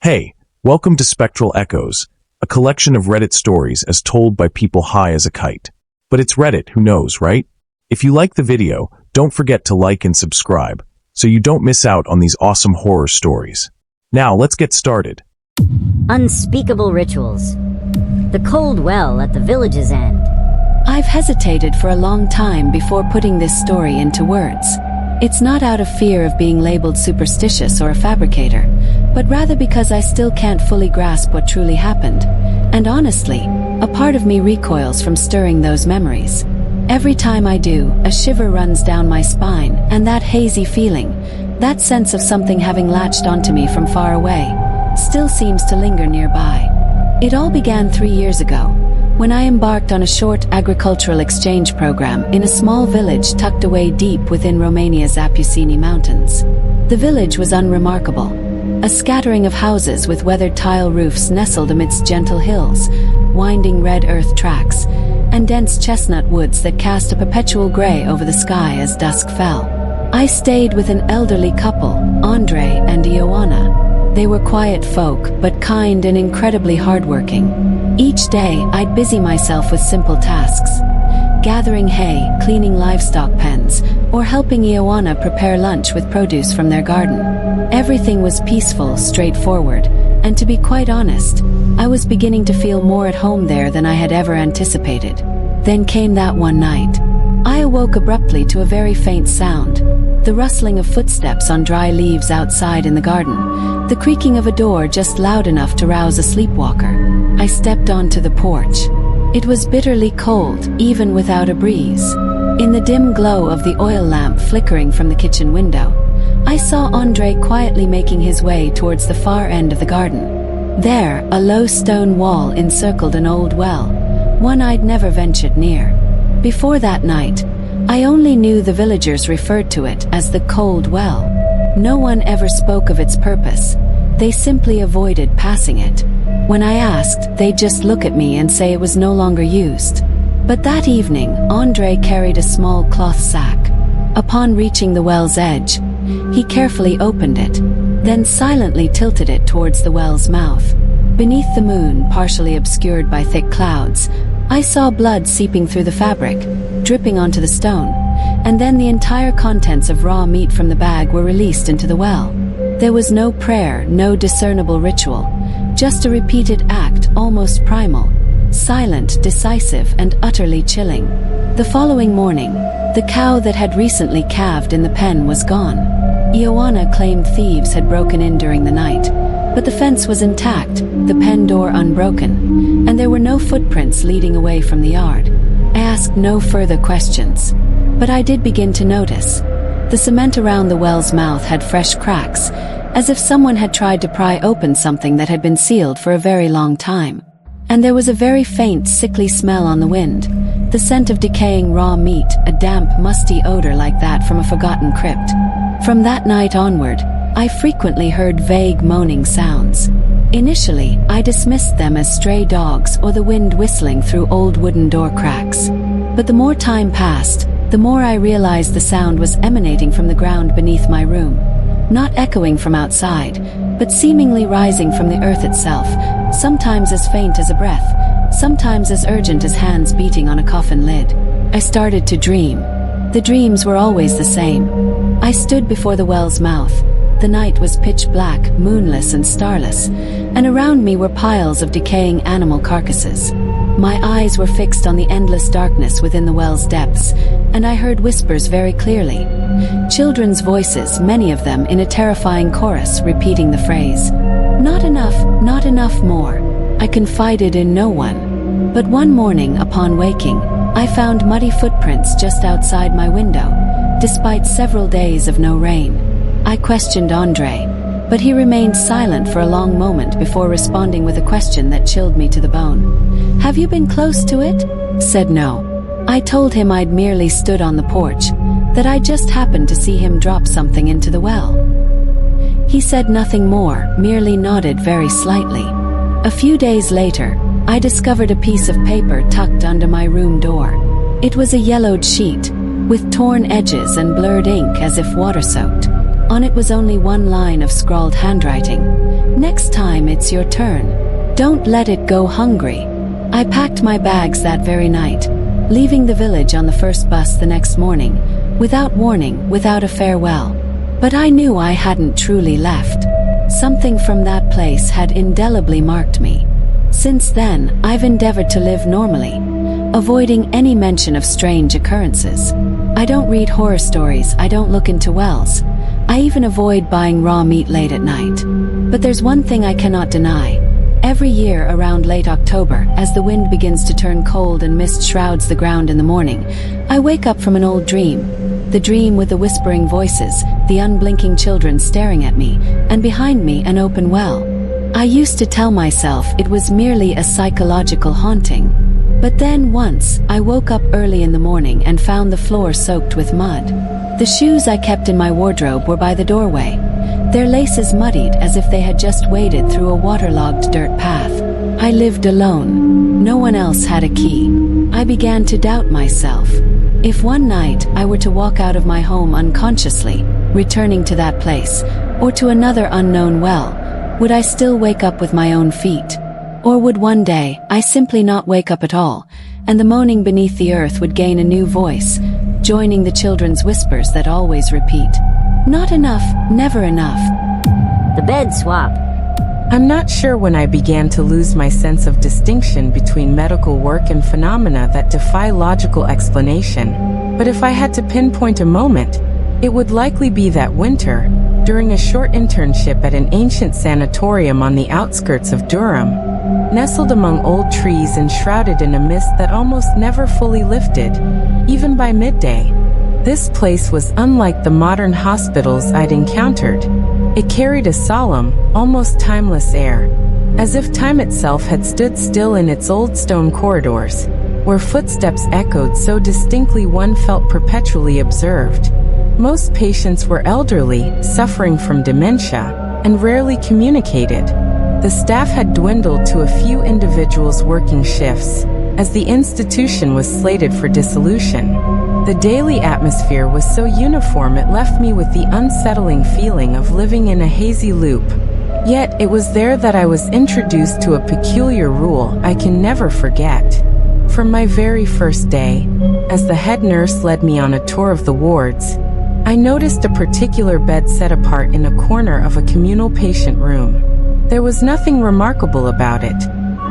Hey, welcome to Spectral Echoes, a collection of Reddit stories as told by people high as a kite. But it's Reddit, who knows, right? If you like the video, don't forget to like and subscribe, so you don't miss out on these awesome horror stories. Now, let's get started. Unspeakable rituals. The cold well at the village's end. I've hesitated for a long time before putting this story into words. It's not out of fear of being labeled superstitious or a fabricator, but rather because I still can't fully grasp what truly happened. And honestly, a part of me recoils from stirring those memories. Every time I do, a shiver runs down my spine, and that hazy feeling, that sense of something having latched onto me from far away, still seems to linger nearby. It all began 3 years ago, when I embarked on a short agricultural exchange program in a small village tucked away deep within Romania's Apuseni Mountains. The village was unremarkable, a scattering of houses with weathered tile roofs nestled amidst gentle hills, winding red earth tracks, and dense chestnut woods that cast a perpetual gray over the sky as dusk fell. I stayed with an elderly couple, Andre and Ioana. They were quiet folk, but kind and incredibly hardworking. Each day, I'd busy myself with simple tasks, gathering hay, cleaning livestock pens, or helping Ioana prepare lunch with produce from their garden. Everything was peaceful, straightforward, and to be quite honest, I was beginning to feel more at home there than I had ever anticipated. Then came that one night. I awoke abruptly to a very faint sound, the rustling of footsteps on dry leaves outside in the garden, the creaking of a door just loud enough to rouse a sleepwalker. I stepped onto the porch. It was bitterly cold, even without a breeze. In the dim glow of the oil lamp flickering from the kitchen window, I saw Andre quietly making his way towards the far end of the garden. There, a low stone wall encircled an old well, one I'd never ventured near. Before that night, I only knew the villagers referred to it as the cold well. No one ever spoke of its purpose. They simply avoided passing it. When I asked, they'd just look at me and say it was no longer used. But that evening, Andre carried a small cloth sack. Upon reaching the well's edge, he carefully opened it, then silently tilted it towards the well's mouth. Beneath the moon, partially obscured by thick clouds, I saw blood seeping through the fabric, dripping onto the stone, and then the entire contents of raw meat from the bag were released into the well. There was no prayer, no discernible ritual, just a repeated act, almost primal, silent, decisive, and utterly chilling. The following morning, the cow that had recently calved in the pen was gone. Ioana claimed thieves had broken in during the night, but the fence was intact, the pen door unbroken, and there were no footprints leading away from the yard. I asked no further questions, but I did begin to notice. The cement around the well's mouth had fresh cracks, as if someone had tried to pry open something that had been sealed for a very long time. And there was a very faint, sickly smell on the wind, the scent of decaying raw meat, a damp, musty odor like that from a forgotten crypt. From that night onward, I frequently heard vague moaning sounds. Initially, I dismissed them as stray dogs or the wind whistling through old wooden door cracks. But the more time passed, the more I realized the sound was emanating from the ground beneath my room. Not echoing from outside, but seemingly rising from the earth itself, sometimes as faint as a breath, sometimes as urgent as hands beating on a coffin lid. I started to dream. The dreams were always the same. I stood before the well's mouth. The night was pitch black, moonless and starless, and around me were piles of decaying animal carcasses. My eyes were fixed on the endless darkness within the well's depths, and I heard whispers very clearly. Children's voices, many of them in a terrifying chorus, repeating the phrase, "Not enough more." I confided in no one. But one morning, upon waking, I found muddy footprints just outside my window, despite several days of no rain. I questioned Andre, but he remained silent for a long moment before responding with a question that chilled me to the bone. "Have you been close to it?" Said no. I told him I'd merely stood on the porch, that I just happened to see him drop something into the well. He said nothing more, merely nodded very slightly. A few days later, I discovered a piece of paper tucked under my room door. It was a yellowed sheet, with torn edges and blurred ink as if water-soaked. On it was only one line of scrawled handwriting. Next time it's your turn. Don't let it go hungry. I packed my bags that very night, leaving the village on the first bus the next morning, without warning, without a farewell. But I knew I hadn't truly left. Something from that place had indelibly marked me. Since then, I've endeavored to live normally, avoiding any mention of strange occurrences. I don't read horror stories, I don't look into wells. I even avoid buying raw meat late at night. But there's one thing I cannot deny. Every year around late October, as the wind begins to turn cold and mist shrouds the ground in the morning, I wake up from an old dream. The dream with the whispering voices, the unblinking children staring at me, and behind me an open well. I used to tell myself it was merely a psychological haunting. But then once, I woke up early in the morning and found the floor soaked with mud. The shoes I kept in my wardrobe were by the doorway, their laces muddied as if they had just waded through a waterlogged dirt path. I lived alone. No one else had a key. I began to doubt myself. If one night I were to walk out of my home unconsciously, returning to that place, or to another unknown well, would I still wake up with my own feet? Or would one day I simply not wake up at all, and the moaning beneath the earth would gain a new voice, joining the children's whispers that always repeat, "Not enough, never enough." The bed swap. I'm not sure when I began to lose my sense of distinction between medical work and phenomena that defy logical explanation, but if I had to pinpoint a moment, it would likely be that winter, during a short internship at an ancient sanatorium on the outskirts of Durham. Nestled among old trees and shrouded in a mist that almost never fully lifted, even by midday. This place was unlike the modern hospitals I'd encountered. It carried a solemn, almost timeless air, as if time itself had stood still in its old stone corridors, where footsteps echoed so distinctly one felt perpetually observed. Most patients were elderly, suffering from dementia, and rarely communicated. The staff had dwindled to a few individuals working shifts, as the institution was slated for dissolution. The daily atmosphere was so uniform it left me with the unsettling feeling of living in a hazy loop. Yet it was there that I was introduced to a peculiar rule I can never forget. From my very first day, as the head nurse led me on a tour of the wards, I noticed a particular bed set apart in a corner of a communal patient room. There was nothing remarkable about it.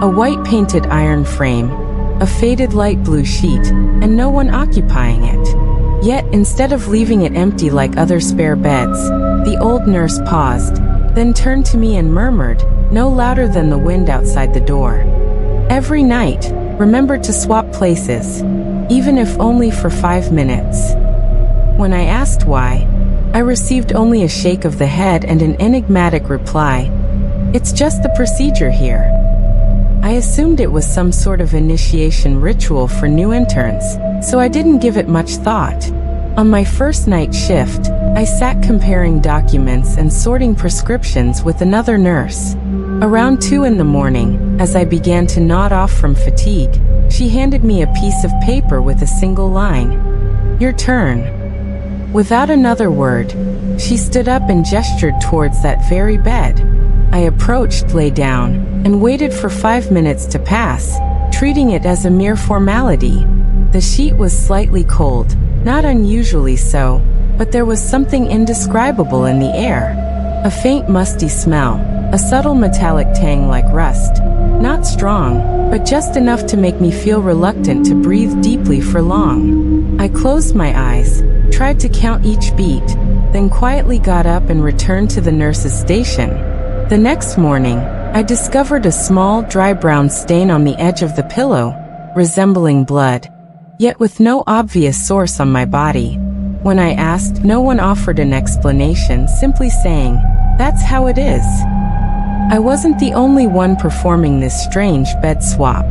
A white painted iron frame, a faded light blue sheet, and no one occupying it. Yet, instead of leaving it empty like other spare beds, the old nurse paused, then turned to me and murmured, no louder than the wind outside the door, "Every night, remember to swap places, even if only for 5 minutes." When I asked why, I received only a shake of the head and an enigmatic reply, "It's just the procedure here." I assumed it was some sort of initiation ritual for new interns, so I didn't give it much thought. On my first night shift, I sat comparing documents and sorting prescriptions with another nurse. Around 2 in the morning, as I began to nod off from fatigue, she handed me a piece of paper with a single line, "Your turn." Without another word, she stood up and gestured towards that very bed. I approached, lay down, and waited for 5 minutes to pass, treating it as a mere formality. The sheet was slightly cold, not unusually so, but there was something indescribable in the air. A faint musty smell, a subtle metallic tang like rust. Not strong, but just enough to make me feel reluctant to breathe deeply for long. I closed my eyes, tried to count each beat, then quietly got up and returned to the nurse's station. The next morning, I discovered a small, dry brown stain on the edge of the pillow, resembling blood, yet with no obvious source on my body. When I asked, no one offered an explanation, simply saying, "That's how it is." I wasn't the only one performing this strange bed swap.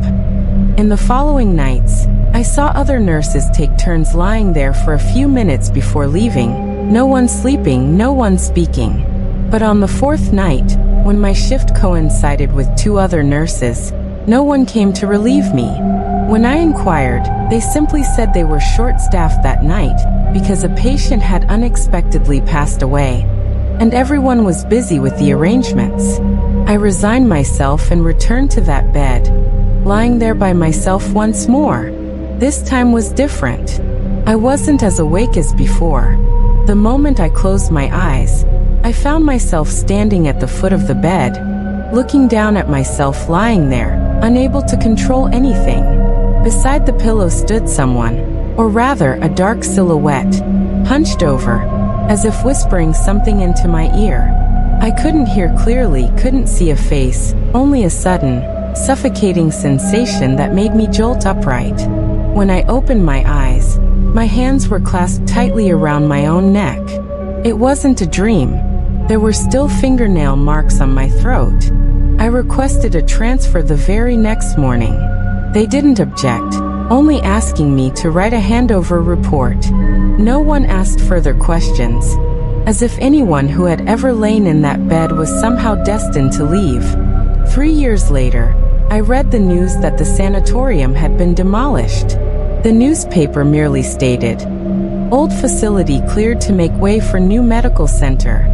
In the following nights, I saw other nurses take turns lying there for a few minutes before leaving, no one sleeping, no one speaking. But on the 4th night, when my shift coincided with 2 other nurses, no one came to relieve me. When I inquired, they simply said they were short-staffed that night because a patient had unexpectedly passed away. and everyone was busy with the arrangements. I resigned myself and returned to that bed, lying there by myself once more. This time was different. I wasn't as awake as before. The moment I closed my eyes, I found myself standing at the foot of the bed, looking down at myself lying there, unable to control anything. Beside the pillow stood someone, or rather a dark silhouette, hunched over, as if whispering something into my ear. I couldn't hear clearly, couldn't see a face, only a sudden, suffocating sensation that made me jolt upright. When I opened my eyes, my hands were clasped tightly around my own neck. It wasn't a dream. There were still fingernail marks on my throat. I requested a transfer the very next morning. They didn't object, only asking me to write a handover report. No one asked further questions, as if anyone who had ever lain in that bed was somehow destined to leave. 3 years later, I read the news that the sanatorium had been demolished. The newspaper merely stated, "Old facility cleared to make way for new medical center."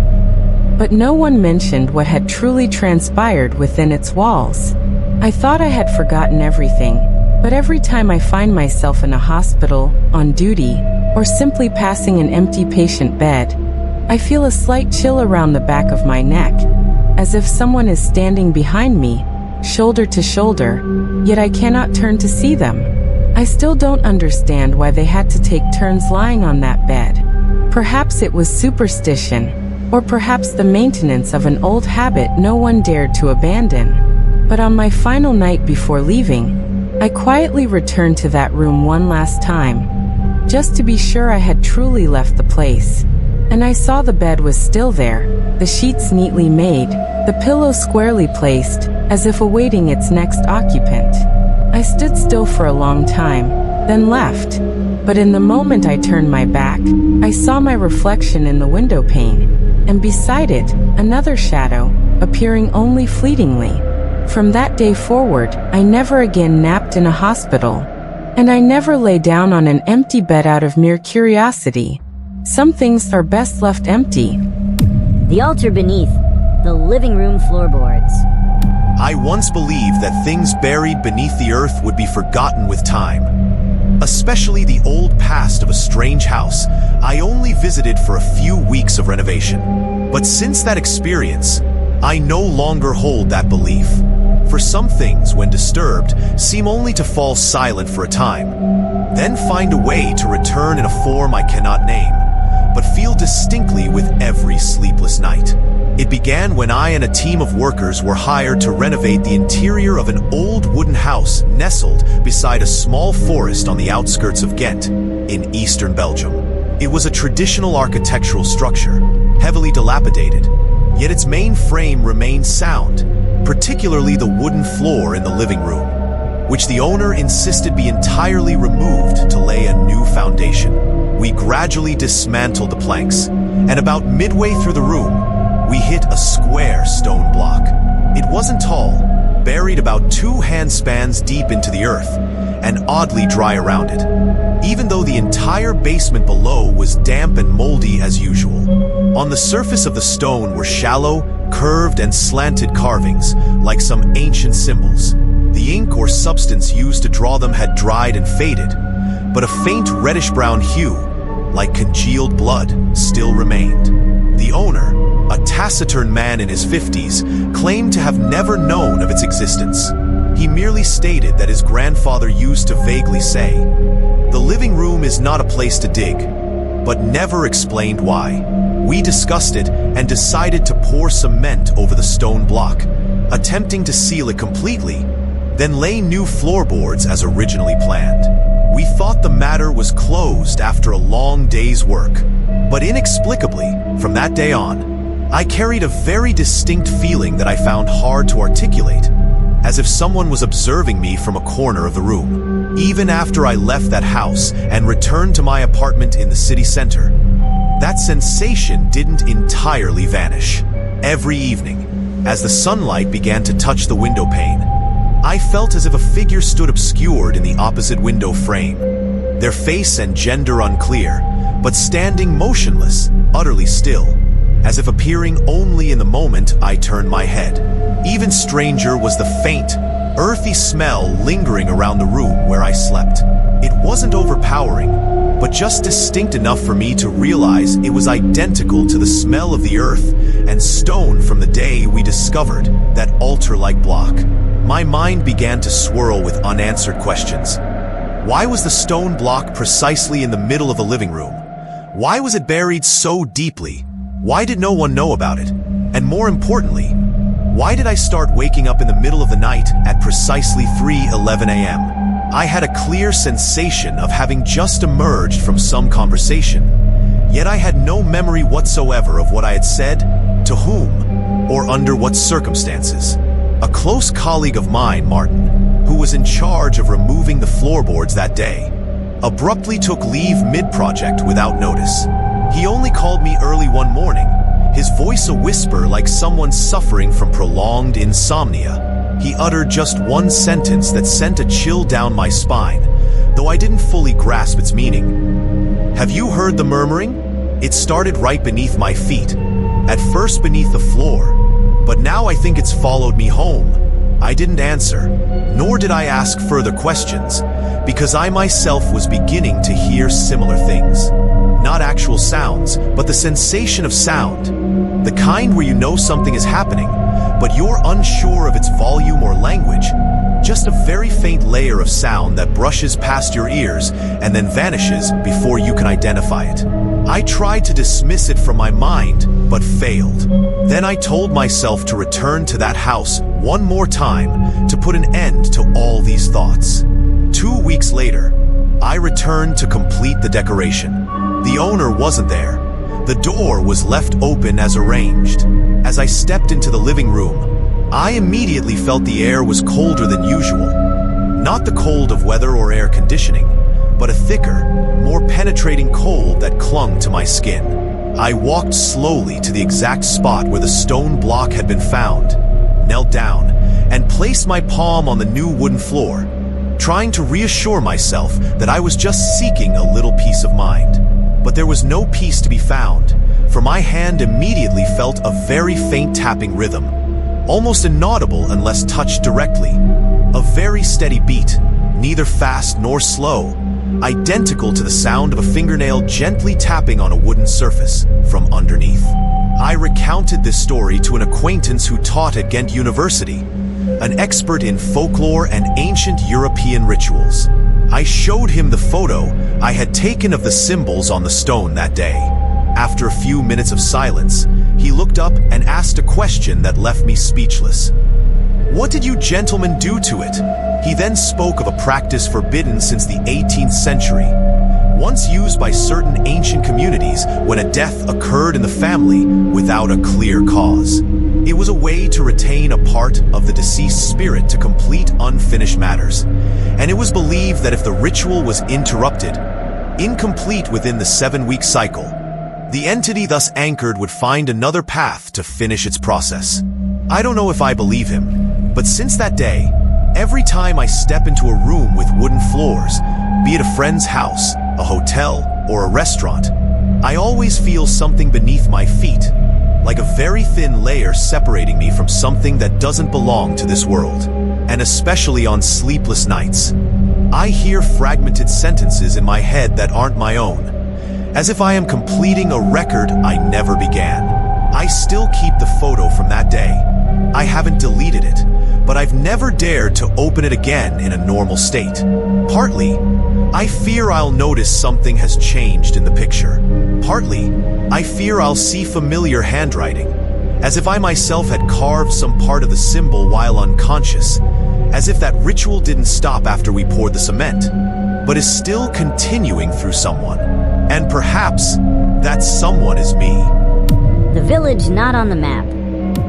But no one mentioned what had truly transpired within its walls. I thought I had forgotten everything, but every time I find myself in a hospital, on duty, or simply passing an empty patient bed, I feel a slight chill around the back of my neck, as if someone is standing behind me, shoulder to shoulder, yet I cannot turn to see them. I still don't understand why they had to take turns lying on that bed. Perhaps it was superstition, or perhaps the maintenance of an old habit no one dared to abandon. But on my final night before leaving, I quietly returned to that room one last time, just to be sure I had truly left the place. And I saw the bed was still there, the sheets neatly made, the pillow squarely placed, as if awaiting its next occupant. I stood still for a long time, then left. But in the moment I turned my back, I saw my reflection in the window pane, and beside it, another shadow, appearing only fleetingly. From that day forward, I never again napped in a hospital, and I never lay down on an empty bed out of mere curiosity. Some things are best left empty. The altar beneath, the living room floorboards. I once believed that things buried beneath the earth would be forgotten with time. Especially the old past of a strange house I only visited for a few weeks of renovation. But since that experience, I no longer hold that belief. For some things, when disturbed, seem only to fall silent for a time, then find a way to return in a form I cannot name, but feel distinctly with every sleepless night. It began when I and a team of workers were hired to renovate the interior of an old wooden house nestled beside a small forest on the outskirts of Ghent, in eastern Belgium. It was a traditional architectural structure, heavily dilapidated, yet its main frame remained sound, particularly the wooden floor in the living room, which the owner insisted be entirely removed to lay a new foundation. We gradually dismantled the planks, and about midway through the room, we hit a square stone block. It wasn't tall, buried about 2 handspans deep into the earth, and oddly dry around it, even though the entire basement below was damp and moldy as usual. On the surface of the stone were shallow, curved and slanted carvings, like some ancient symbols. The ink or substance used to draw them had dried and faded, but a faint reddish-brown hue, like congealed blood, still remained. The owner, a taciturn man in his 50s, claimed to have never known of its existence. He merely stated that his grandfather used to vaguely say, "The living room is not a place to dig," but never explained why. We discussed it and decided to pour cement over the stone block, attempting to seal it completely, then lay new floorboards as originally planned. We thought the matter was closed after a long day's work, but inexplicably, from that day on, I carried a very distinct feeling that I found hard to articulate, as if someone was observing me from a corner of the room. Even after I left that house and returned to my apartment in the city center, that sensation didn't entirely vanish. Every evening, as the sunlight began to touch the window pane, I felt as if a figure stood obscured in the opposite window frame, their face and gender unclear, but standing motionless, utterly still, as if appearing only in the moment I turned my head. Even stranger was the faint, earthy smell lingering around the room where I slept. It wasn't overpowering, but just distinct enough for me to realize it was identical to the smell of the earth and stone from the day we discovered that altar-like block. My mind began to swirl with unanswered questions. Why was the stone block precisely in the middle of the living room? Why was it buried so deeply? Why did no one know about it? And more importantly, why did I start waking up in the middle of the night at precisely 3:11 a.m.? I had a clear sensation of having just emerged from some conversation, yet I had no memory whatsoever of what I had said, to whom, or under what circumstances. A close colleague of mine, Martin, who was in charge of removing the floorboards that day, abruptly took leave mid-project without notice. He only called me early one morning, his voice a whisper like someone suffering from prolonged insomnia. He uttered just one sentence that sent a chill down my spine, though I didn't fully grasp its meaning. "Have you heard the murmuring? It started right beneath my feet, at first beneath the floor, but now I think it's followed me home." I didn't answer, nor did I ask further questions, because I myself was beginning to hear similar things. Not actual sounds, but the sensation of sound. The kind where you know something is happening, but you're unsure of its volume or language. Just a very faint layer of sound that brushes past your ears and then vanishes before you can identify it. I tried to dismiss it from my mind, but failed. Then I told myself to return to that house one more time to put an end to all these thoughts. 2 weeks later, I returned to complete the decoration. The owner wasn't there. The door was left open as arranged. As I stepped into the living room, I immediately felt the air was colder than usual. Not the cold of weather or air conditioning, but a thicker, more penetrating cold that clung to my skin. I walked slowly to the exact spot where the stone block had been found, knelt down, and placed my palm on the new wooden floor, trying to reassure myself that I was just seeking a little peace of mind. But there was no peace to be found, for my hand immediately felt a very faint tapping rhythm, almost inaudible unless touched directly. A very steady beat, neither fast nor slow, identical to the sound of a fingernail gently tapping on a wooden surface from underneath. I recounted this story to an acquaintance who taught at Ghent University, an expert in folklore and ancient European rituals. I showed him the photo I had taken of the symbols on the stone that day. After a few minutes of silence, he looked up and asked a question that left me speechless. "What did you gentlemen do to it?" He then spoke of a practice forbidden since the 18th century, once used by certain ancient communities when a death occurred in the family without a clear cause. It was a way to retain a part of the deceased spirit to complete unfinished matters, and it was believed that if the ritual was interrupted, incomplete within the 7-week cycle, the entity thus anchored would find another path to finish its process. I don't know if I believe him, but since that day, every time I step into a room with wooden floors, be it a friend's house, a hotel, or a restaurant, I always feel something beneath my feet, like a very thin layer separating me from something that doesn't belong to this world. And especially on sleepless nights, I hear fragmented sentences in my head that aren't my own, as if I am completing a record I never began. I still keep the photo from that day. I haven't deleted it, but I've never dared to open it again in a normal state. Partly, I fear I'll notice something has changed in the picture. Partly, I fear I'll see familiar handwriting, as if I myself had carved some part of the symbol while unconscious, as if that ritual didn't stop after we poured the cement, but is still continuing through someone. And perhaps that someone is me. The village not on the map.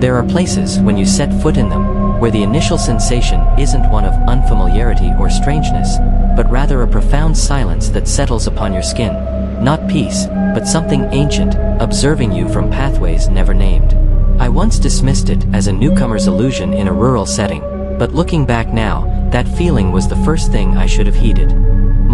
There are places, when you set foot in them, where the initial sensation isn't one of unfamiliarity or strangeness, but rather a profound silence that settles upon your skin. Not peace, but something ancient, observing you from pathways never named. I once dismissed it as a newcomer's illusion in a rural setting, but looking back now, that feeling was the first thing I should have heeded.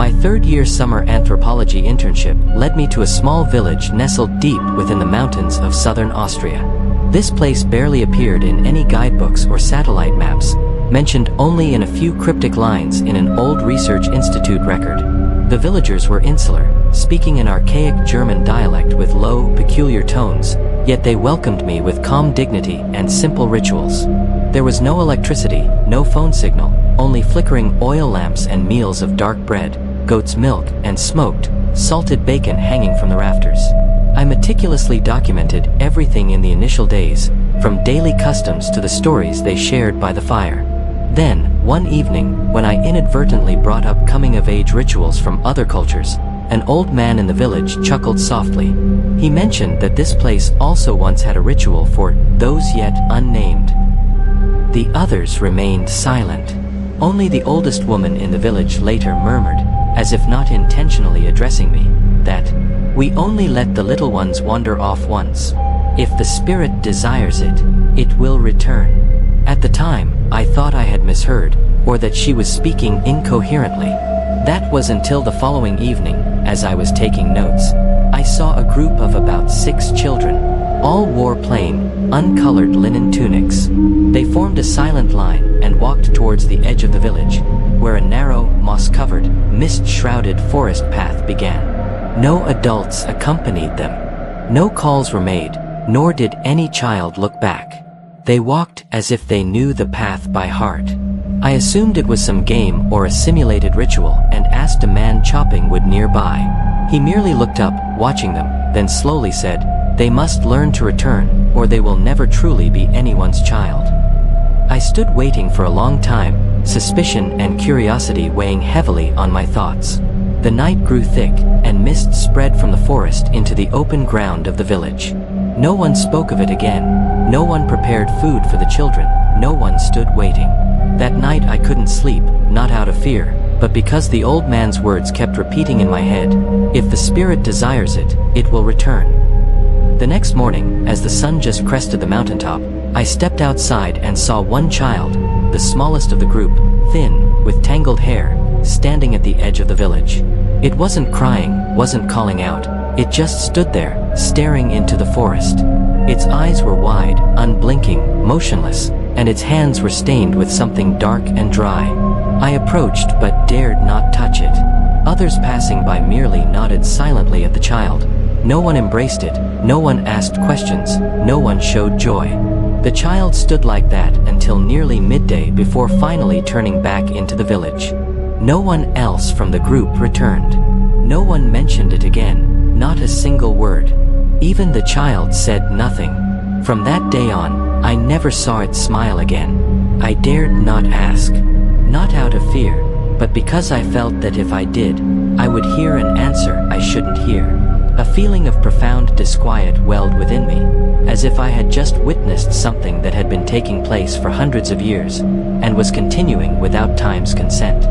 My third-year summer anthropology internship led me to a small village nestled deep within the mountains of southern Austria. This place barely appeared in any guidebooks or satellite maps, mentioned only in a few cryptic lines in an old research institute record. The villagers were insular, speaking an archaic German dialect with low, peculiar tones, yet they welcomed me with calm dignity and simple rituals. There was no electricity, no phone signal, only flickering oil lamps and meals of dark bread, goat's milk, and smoked, salted bacon hanging from the rafters. I meticulously documented everything in the initial days, from daily customs to the stories they shared by the fire. Then, one evening, when I inadvertently brought up coming-of-age rituals from other cultures, an old man in the village chuckled softly. He mentioned that this place also once had a ritual for those yet unnamed. The others remained silent. Only the oldest woman in the village later murmured, as if not intentionally addressing me, that we only let the little ones wander off once. If the spirit desires it, it will return. At the time, I thought I had misheard, or that she was speaking incoherently. That was until the following evening, as I was taking notes. I saw a group of about 6 children. All wore plain, uncolored linen tunics. They formed a silent line and walked towards the edge of the village, where a narrow, moss-covered, mist-shrouded forest path began. No adults accompanied them. No calls were made, nor did any child look back. They walked as if they knew the path by heart. I assumed it was some game or a simulated ritual and asked a man chopping wood nearby. He merely looked up, watching them, then slowly said, "They must learn to return, or they will never truly be anyone's child." I stood waiting for a long time, suspicion and curiosity weighing heavily on my thoughts. The night grew thick, and mist spread from the forest into the open ground of the village. No one spoke of it again. No one prepared food for the children. No one stood waiting. That night I couldn't sleep, not out of fear, but because the old man's words kept repeating in my head, "If the spirit desires it, it will return." The next morning, as the sun just crested the mountaintop, I stepped outside and saw one child, the smallest of the group, thin, with tangled hair, standing at the edge of the village. It wasn't crying, wasn't calling out. It just stood there, staring into the forest. Its eyes were wide, unblinking, motionless, and its hands were stained with something dark and dry. I approached but dared not touch it. Others passing by merely nodded silently at the child. No one embraced it, no one asked questions, no one showed joy. The child stood like that until nearly midday before finally turning back into the village. No one else from the group returned. No one mentioned it again, not a single word. Even the child said nothing. From that day on, I never saw it smile again. I dared not ask. Not out of fear, but because I felt that if I did, I would hear an answer I shouldn't hear. A feeling of profound disquiet welled within me, as if I had just witnessed something that had been taking place for hundreds of years, and was continuing without time's consent.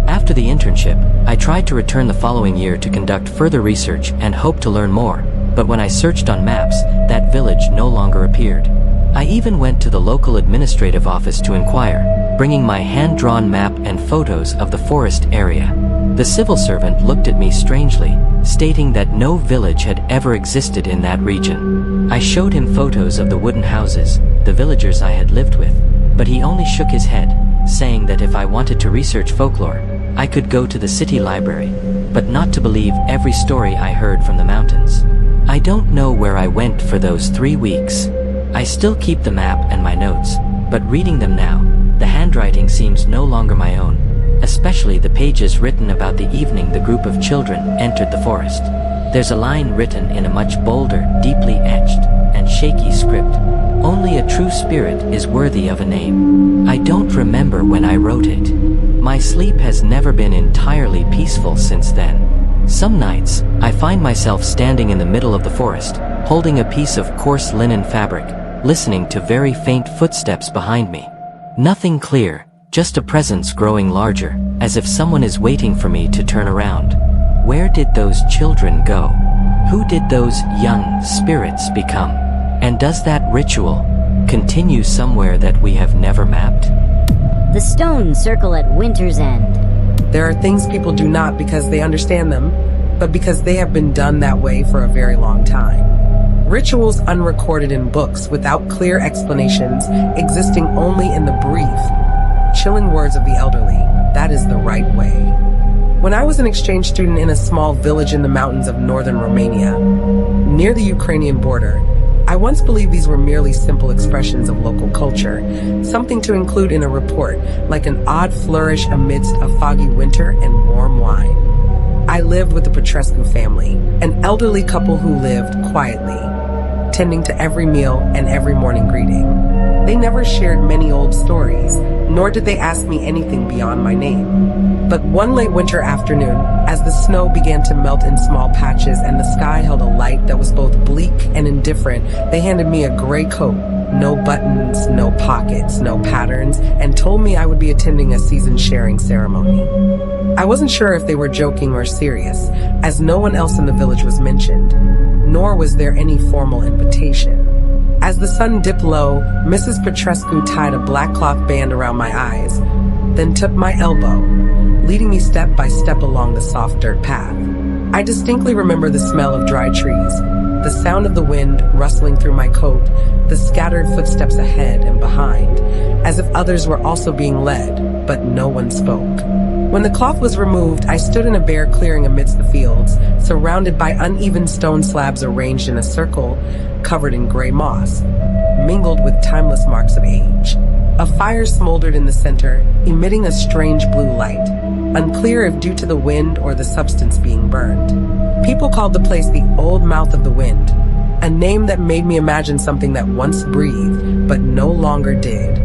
After the internship, I tried to return the following year to conduct further research and hope to learn more, but when I searched on maps, that village no longer appeared. I even went to the local administrative office to inquire, bringing my hand-drawn map and photos of the forest area. The civil servant looked at me strangely, stating that no village had ever existed in that region. I showed him photos of the wooden houses, the villagers I had lived with, but he only shook his head, saying that if I wanted to research folklore, I could go to the city library, but not to believe every story I heard from the mountains. I don't know where I went for those 3 weeks. I still keep the map and my notes, but reading them now, the handwriting seems no longer my own, especially the pages written about the evening the group of children entered the forest. There's a line written in a much bolder, deeply etched, and shaky script. Only a true spirit is worthy of a name. I don't remember when I wrote it. My sleep has never been entirely peaceful since then. Some nights, I find myself standing in the middle of the forest, holding a piece of coarse linen fabric, listening to very faint footsteps behind me. Nothing clear, just a presence growing larger, as if someone is waiting for me to turn around. Where did those children go? Who did those young spirits become? And does that ritual continue somewhere that we have never mapped? The stone circle at winter's end. There are things people do not because they understand them, but because they have been done that way for a very long time. Rituals unrecorded in books without clear explanations, existing only in the brief, chilling words of the elderly. That is the right way. When I was an exchange student in a small village in the mountains of northern Romania, near the Ukrainian border, I once believed these were merely simple expressions of local culture, something to include in a report, like an odd flourish amidst a foggy winter and warm wine. I lived with the Petrescu family, an elderly couple who lived quietly, tending to every meal and every morning greeting. They never shared many old stories, nor did they ask me anything beyond my name. But one late winter afternoon, as the snow began to melt in small patches and the sky held a light that was both bleak and indifferent, they handed me a gray coat, no buttons, no pockets, no patterns, and told me I would be attending a season sharing ceremony. I wasn't sure if they were joking or serious, as no one else in the village was mentioned, nor was there any formal invitation. As the sun dipped low, Mrs. Petrescu tied a black cloth band around my eyes, then took my elbow, leading me step by step along the soft dirt path. I distinctly remember the smell of dry trees, the sound of the wind rustling through my coat, the scattered footsteps ahead and behind, as if others were also being led, but no one spoke. When the cloth was removed, I stood in a bare clearing amidst the fields, surrounded by uneven stone slabs arranged in a circle, covered in gray moss, mingled with timeless marks of age. A fire smoldered in the center, emitting a strange blue light, unclear if due to the wind or the substance being burned. People called the place the Old Mouth of the Wind, a name that made me imagine something that once breathed, but no longer did.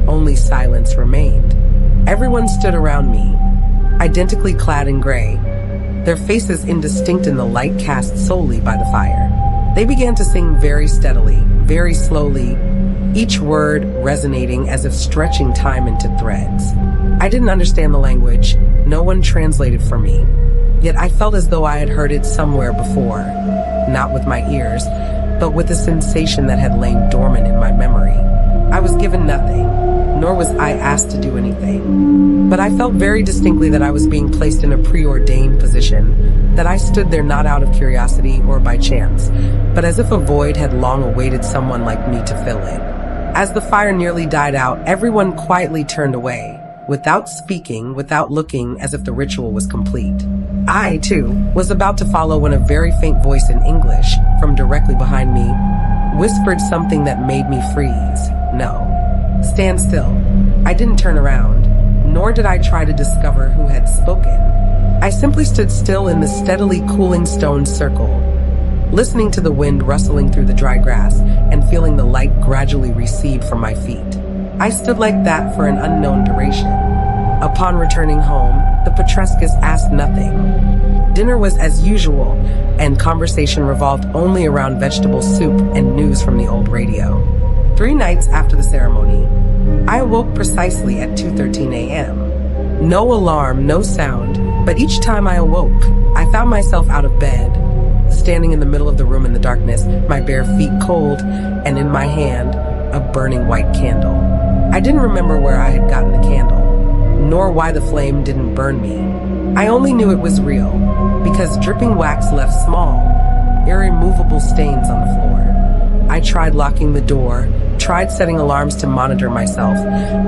Only silence remained. Everyone stood around me, identically clad in gray, their faces indistinct in the light cast solely by the fire. They began to sing very steadily, very slowly, each word resonating as if stretching time into threads. I didn't understand the language. No one translated for me. Yet I felt as though I had heard it somewhere before, not with my ears, but with a sensation that had lain dormant in my memory. I was given nothing, nor was I asked to do anything. But I felt very distinctly that I was being placed in a preordained position, that I stood there not out of curiosity or by chance, but as if a void had long awaited someone like me to fill it. As the fire nearly died out, everyone quietly turned away, without speaking, without looking, as if the ritual was complete. I, too, was about to follow when a very faint voice in English, from directly behind me, whispered something that made me freeze. No. Stand still. I didn't turn around, nor did I try to discover who had spoken. I simply stood still in the steadily cooling stone circle, listening to the wind rustling through the dry grass and feeling the light gradually recede from my feet. I stood like that for an unknown duration. Upon returning home, the Petrescus asked nothing. Dinner was as usual, and conversation revolved only around vegetable soup and news from the old radio. 3 nights after the ceremony, I awoke precisely at 2:13 a.m. No alarm, no sound, but each time I awoke, I found myself out of bed, standing in the middle of the room in the darkness, my bare feet cold, and in my hand, a burning white candle. I didn't remember where I had gotten the candle, nor why the flame didn't burn me. I only knew it was real, because dripping wax left small, irremovable stains on the floor. I tried locking the door, tried setting alarms to monitor myself,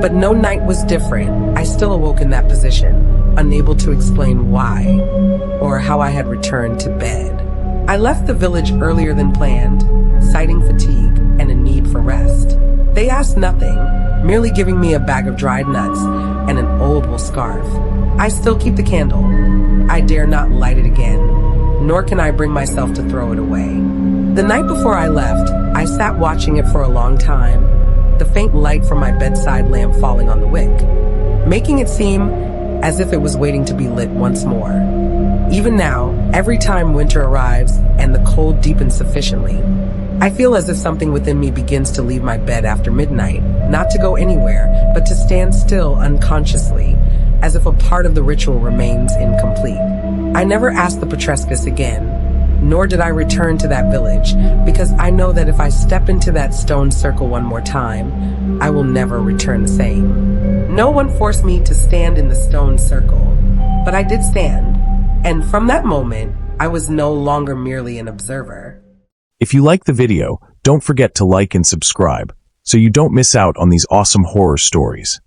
but no night was different. I still awoke in that position, unable to explain why, or how I had returned to bed. I left the village earlier than planned, citing fatigue and a need for rest. They asked nothing, merely giving me a bag of dried nuts and an old wool scarf. I still keep the candle. I dare not light it again, nor can I bring myself to throw it away. The night before I left, I sat watching it for a long time, the faint light from my bedside lamp falling on the wick, making it seem as if it was waiting to be lit once more. Even now, every time winter arrives and the cold deepens sufficiently, I feel as if something within me begins to leave my bed after midnight, not to go anywhere, but to stand still unconsciously, as if a part of the ritual remains incomplete. I never asked the Petrescus again, nor did I return to that village, because I know that if I step into that stone circle one more time, I will never return the same. No one forced me to stand in the stone circle. but I did stand. And from that moment, I was no longer merely an observer. If you like the video, don't forget to like and subscribe so you don't miss out on these awesome horror stories.